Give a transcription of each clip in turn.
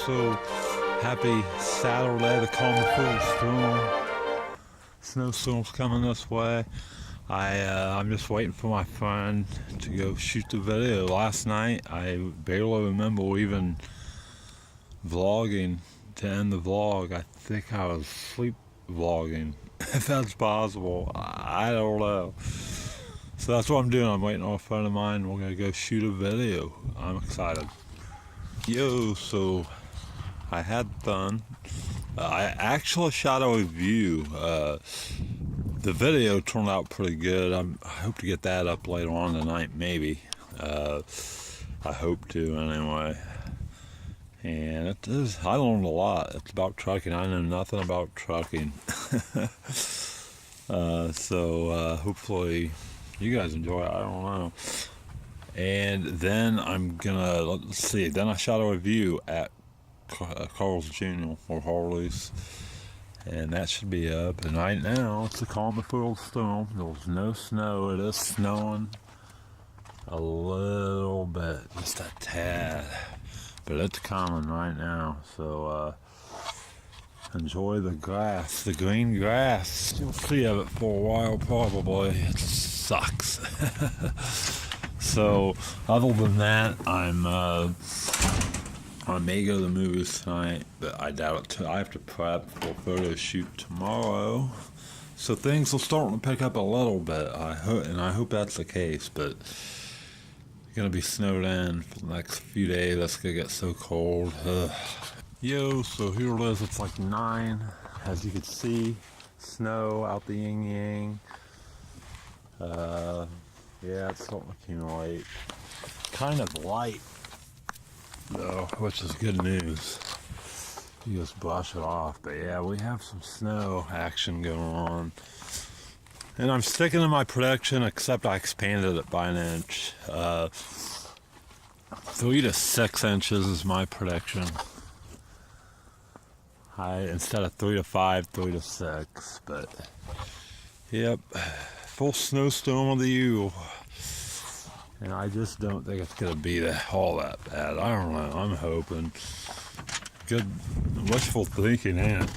so happy Saturday, the calm full storm. Snowstorm's coming this way. I'm just waiting for my friend to go shoot the video. Last night, I barely remember even vlogging to end the vlog. I think I was sleep vlogging, if that's possible. I don't know. So that's what I'm doing. I'm waiting on a friend of mine. We're gonna go shoot a video. I'm excited. Yo, so I had fun. I actually shot a review. The video turned out pretty good. I hope to get that up later on tonight, maybe. I hope to, anyway. And it is, I learned a lot. It's about trucking. I know nothing about trucking. So hopefully you guys enjoy it. I don't know. And then I'm gonna, let's see, then I shot a review at Carl's Jr. or Harley's, and that should be up. And right now it's a calm full storm. There's no snow. It is snowing a little bit, just a tad, but it's coming right now. So enjoy the grass, the green grass. You'll see of it for a while probably. It sucks. So other than that, I may go to the movies tonight, but I doubt it. I have to prep for a photo shoot tomorrow, so things will start to pick up a little bit. I hope that's the case. But it's gonna be snowed in for the next few days. That's gonna get so cold. Ugh. Yo, so here it is. It's like 9, as you can see. Snow out the yin yang. Yeah, it's starting to accumulate. Kind of light, though, which is good news. You just brush it off. But yeah, we have some snow action going on. And I'm sticking to my prediction, except I expanded it by an inch. 3 to 6 inches is my prediction. Instead of 3 to 5, 3 to 6. But, yep, full snowstorm of the year. And I just don't think it's going to be all that bad. I don't know. I'm hoping. Good wishful thinking, ain't it?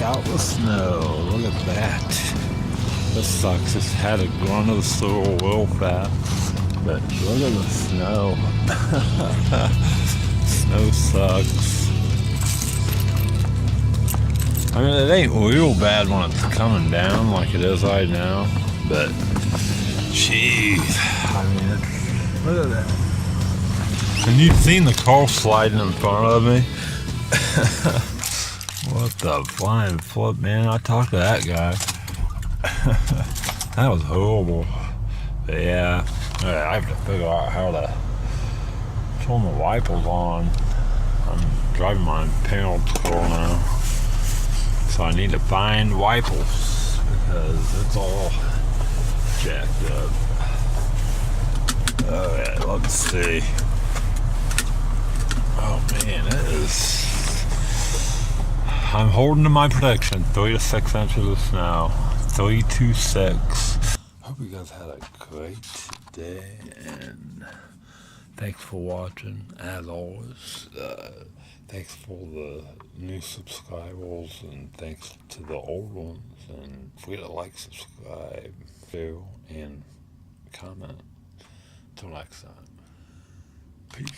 Out the snow. Look at that. This sucks. Just had to go under the store real fast. But look at the snow. Snow sucks. I mean, it ain't real bad when it's coming down like it is right now. But, jeez. I mean, look at that. And you've seen the car sliding in front of me. What the flying flip, man. I talked to that guy. That was horrible. But yeah, I have to figure out how to turn the wipers on. I'm driving my parents' car now, so I need to find wipers because it's all jacked up. Alright, let's see. Oh man. and it is. I'm holding to my prediction, 3 to 6 inches of snow. 3 to 6. Hope you guys had a great day, and thanks for watching. As always, thanks for the new subscribers, and thanks to the old ones. And don't forget to like, subscribe, share, and comment. Till next time. Peace.